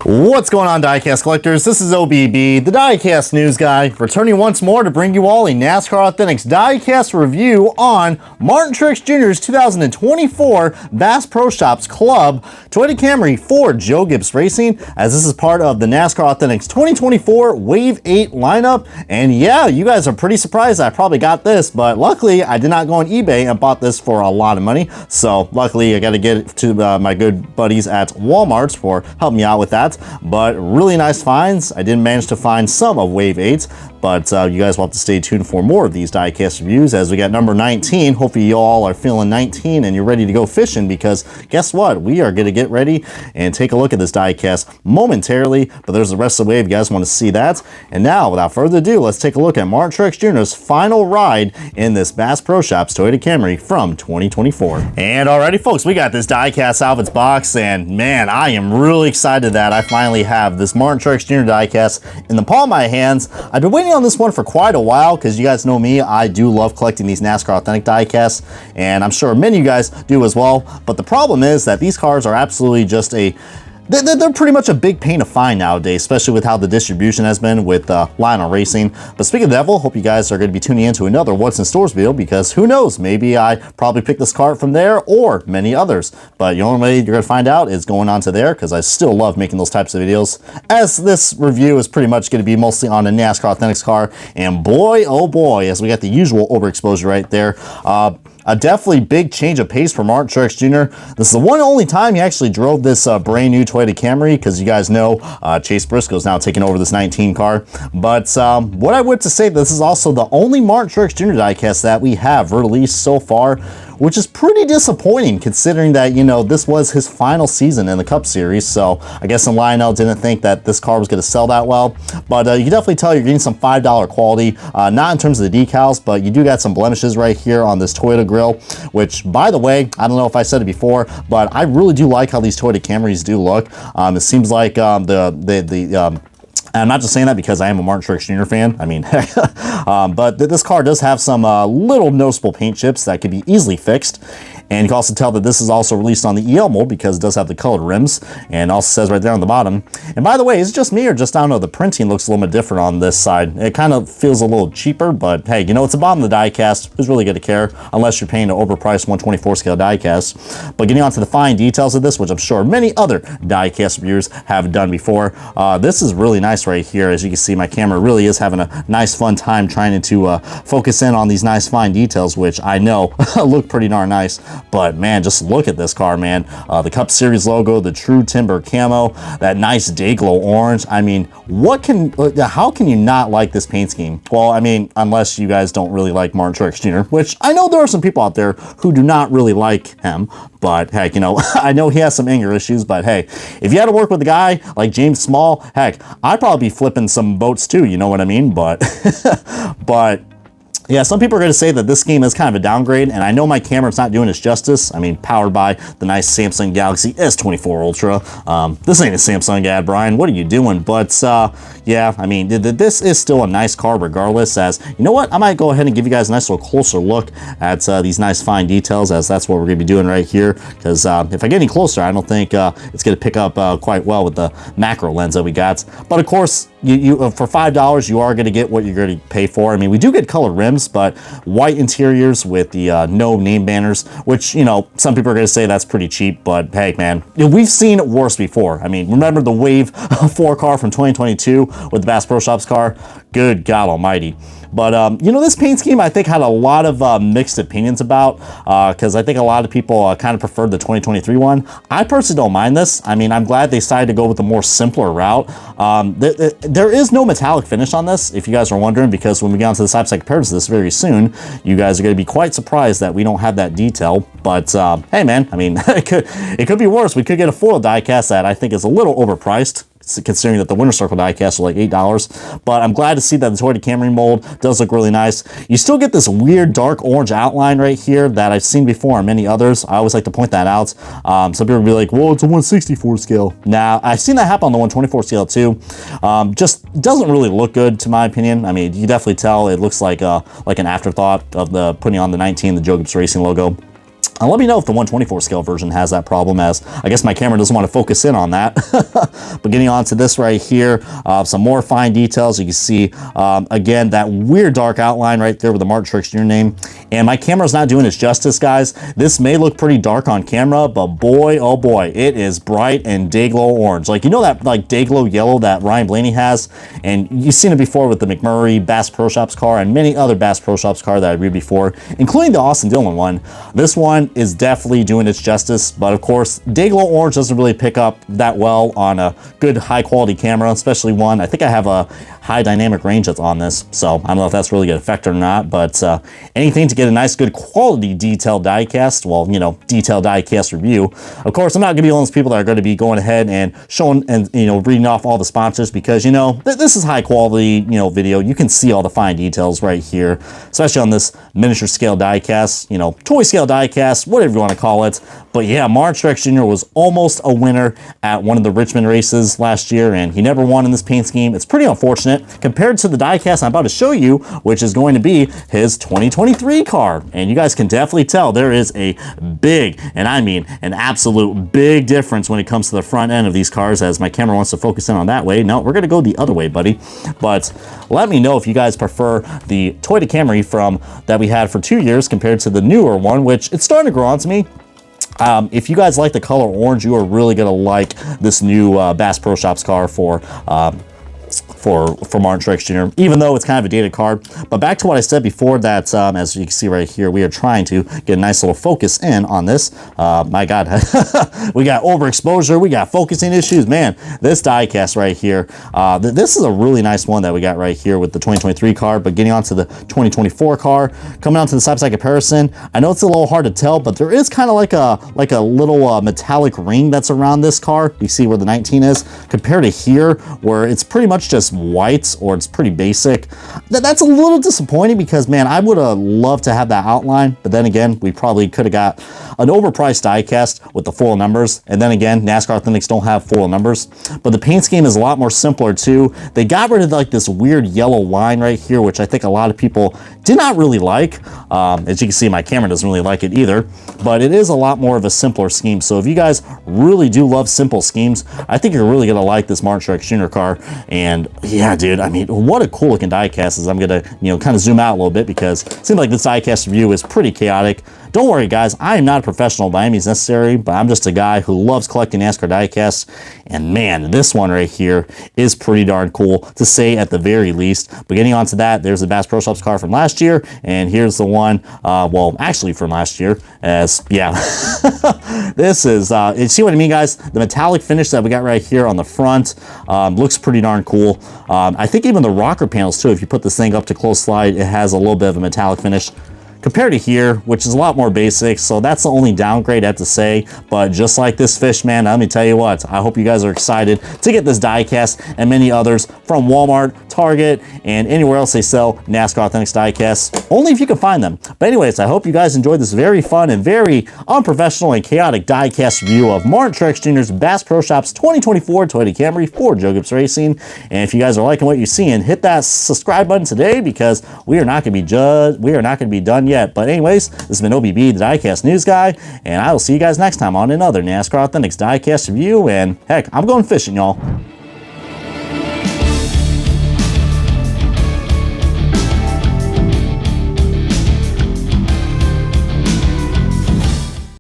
What's going on, Diecast collectors? This is OBB, the Diecast news guy, returning once more to bring you all a NASCAR Authentics Diecast review on Martin Truex Jr.'s 2024 Bass Pro Shops Club Toyota Camry for Joe Gibbs Racing, as this is part of the NASCAR Authentics 2024 Wave 8 lineup. And yeah, you guys are pretty surprised I probably got this, but luckily I did not go on eBay and bought this for a lot of money. So luckily I got to get it to my good buddies at Walmart for helping me out with that. But really nice finds. I did manage to find some of Wave 8, but you guys will have to stay tuned for more of these diecast reviews as we got number 19. Hopefully you all are feeling 19 and you're ready to go fishing, because guess what? We are going to get ready and take a look at this diecast momentarily, but there's the rest of the wave. You guys want to see that. And now, without further ado, let's take a look at Martin Truex Jr.'s final ride in this Bass Pro Shops Toyota Camry from 2024. And alrighty, folks, we got this diecast out of its box, and man, I am really excited that I finally have this Martin Truex Jr. diecast in the palm of my hands. I've been waiting on this one for quite a while, because you guys know me, I do love collecting these NASCAR Authentic diecasts, and I'm sure many of you guys do as well. But the problem is that these cars are absolutely just they're pretty much a big pain to find nowadays, especially with how the distribution has been with Lionel Racing. But speaking of the devil, hope you guys are going to be tuning into another What's in Stores video, because who knows, maybe I probably picked this card from there or many others. But the only way you're going to find out is going on to there, because I still love making those types of videos, as this review is pretty much going to be mostly on a NASCAR Authentics car. And boy, oh boy, as we got the usual overexposure right there. A definitely big change of pace for Martin Truex Jr. This is the one and only time he actually drove this brand new Toyota Camry, because you guys know Chase Briscoe's now taking over this 19 car. But what I would to say, this is also the only Martin Truex Jr. diecast that we have released so far, which is pretty disappointing considering that, you know, this was his final season in the Cup Series. So I guess Lionel didn't think that this car was going to sell that well. But you can definitely tell you're getting some $5 quality, not in terms of the decals, but you do got some blemishes right here on this Toyota grille, which, by the way, I don't know if I said it before, but I really do like how these Toyota Camrys do look. It seems like I'm not just saying that because I am a Martin Truex Jr. fan. I mean, but this car does have some little noticeable paint chips that could be easily fixed. And you can also tell that this is also released on the EL mold, because it does have the colored rims, and also says right there on the bottom. And by the way, is it just me, or just, I don't know, the printing looks a little bit different on this side? It kind of feels a little cheaper, but hey, you know, it's the bottom of the diecast. Who's really going to care, unless you're paying an overpriced 124 scale diecast? But getting on to the fine details of this, which I'm sure many other diecast reviewers have done before, this is really nice right here. As you can see, my camera really is having a nice fun time trying to focus in on these nice fine details, which I know look pretty darn nice. But man, just look at this car, man. The Cup Series logo, the true timber camo, that nice day glow orange. I mean, how can you not like this paint scheme? Well, I mean, unless you guys don't really like Martin Truex Jr., which I know there are some people out there who do not really like him. But heck, you know, I know he has some anger issues, but hey, if you had to work with a guy like James Small, heck, I'd probably be flipping some boats too, you know what I mean? But yeah, some people are going to say that this game is kind of a downgrade, and I know my camera's not doing its justice. I mean, powered by the nice Samsung Galaxy S24 Ultra. This ain't a Samsung ad, Brian. What are you doing? But yeah, I mean, this is still a nice car regardless, as, you know what, I might go ahead and give you guys a nice little closer look at these nice fine details, as that's what we're going to be doing right here, because if I get any closer, I don't think it's going to pick up quite well with the macro lens that we got. But of course, you for $5, you are going to get what you're going to pay for. I mean, we do get colored rims, but white interiors with the no name banners, which, you know, some people are going to say that's pretty cheap, but hey, man, we've seen worse before. I mean, remember the Wave 4 car from 2022 with the Bass Pro Shops car? Good God almighty. But, you know, this paint scheme, I think, had a lot of mixed opinions about, because I think a lot of people kind of preferred the 2023 one. I personally don't mind this. I mean, I'm glad they decided to go with a more simpler route. There is no metallic finish on this, if you guys are wondering, because when we get onto the side-by-side comparison of this very soon, you guys are going to be quite surprised that we don't have that detail. But, hey, man, I mean, it could be worse. We could get a foil diecast that I think is a little overpriced, considering that the Winter Circle diecasts are like $8. But I'm glad to see that the Toyota Camry mold does look really nice. You still get this weird dark orange outline right here that I've seen before on many others. I always like to point that out. Some people will be like, well, it's a 164 scale. Now, I've seen that happen on the 124 scale too. Just doesn't really look good, to my opinion. I mean, you definitely tell it looks like an afterthought of the putting on the 19, the Joe Gibbs Racing logo. let me know if the 124 scale version has that problem, as I guess my camera doesn't want to focus in on that. But getting on to this right here, some more fine details. You can see, again, that weird dark outline right there with the Martin Truex Jr. name. And my camera's not doing its justice, guys. This may look pretty dark on camera, but boy, oh boy, it is bright and day glow orange. Like, you know that like day glow yellow that Ryan Blaney has? And you've seen it before with the McMurray Bass Pro Shops car and many other Bass Pro Shops car that I reviewed before, including the Austin Dillon one. This one is definitely doing its justice, but of course, day glow orange doesn't really pick up that well on a good high quality camera, especially one. I think I have a high dynamic range that's on this, so I don't know if that's really going to affect it or not, but anything to get a nice good quality detailed diecast, well, you know, detailed diecast review. Of course, I'm not going to be one of those people that are going to be going ahead and showing and, you know, reading off all the sponsors, because, you know, this is high quality, you know, video. You can see all the fine details right here, especially on this miniature scale diecast, you know, toy scale diecast, whatever you want to call it. But yeah, Martin Truex Jr. was almost a winner at one of the Richmond races last year, and he never won in this paint scheme. It's pretty unfortunate compared to the diecast I'm about to show you, which is going to be his 2023 car. And you guys can definitely tell there is a big, and I mean an absolute big difference when it comes to the front end of these cars, as my camera wants to focus in on that way. No, we're going to go the other way, buddy. But let me know if you guys prefer the Toyota Camry from that we had for 2 years compared to the newer one, which it's starting to grow on to me. If you guys like the color orange, you are really going to like this new Bass Pro Shops car for Martin Truex Jr., even though it's kind of a dated card. But back to what I said before, that as you can see right here, we are trying to get a nice little focus in on this. My God, we got overexposure, we got focusing issues. Man, this diecast right here, this is a really nice one that we got right here with the 2023 car. But getting on to the 2024 car, coming on to the side-by-side comparison, I know it's a little hard to tell, but there is kind of like a little metallic ring that's around this car. You see where the 19 is, compared to here, where it's pretty much just whites, or it's pretty basic. That's a little disappointing, because man, I would have loved to have that outline, but then again, we probably could have got an overpriced diecast with the full numbers. And then again, NASCAR Authentics don't have full numbers, but the paint scheme is a lot more simpler too. They got rid of like this weird yellow line right here, which I think a lot of people did not really like. As you can see, my camera doesn't really like it either, but it is a lot more of a simpler scheme. So if you guys really do love simple schemes, I think you're really gonna like this Martin Truex Jr. car. And yeah, dude, I mean, what a cool looking diecast. As I'm gonna, you know, kind of zoom out a little bit, because it seems like this diecast review is pretty chaotic. Don't worry, guys, I am not a professional by any means necessary, but I'm just a guy who loves collecting NASCAR diecasts. And man, this one right here is pretty darn cool, to say at the very least. But getting on to that, there's the Bass Pro Shops car from last year, and here's the one, well, actually from last year, as, yeah. This is, you see what I mean, guys? The metallic finish that we got right here on the front looks pretty darn cool. I think even the rocker panels too, if you put this thing up to close slide, it has a little bit of a metallic finish compared to here, which is a lot more basic. So that's the only downgrade I have to say. But just like this fish, man, let me tell you what, I hope you guys are excited to get this diecast and many others from Walmart, Target, and anywhere else they sell NASCAR Authentics diecasts, only if you can find them. But anyways, I hope you guys enjoyed this very fun and very unprofessional and chaotic diecast review of Martin Truex Jr.'s Bass Pro Shops 2024 Toyota Camry for Joe Gibbs Racing. And if you guys are liking what you're seeing, hit that subscribe button today, because we are not going to be done yet. But anyways, this has been OBB, the Diecast News Guy, and I will see you guys next time on another NASCAR Authentics Diecast review. And heck, I'm going fishing, y'all.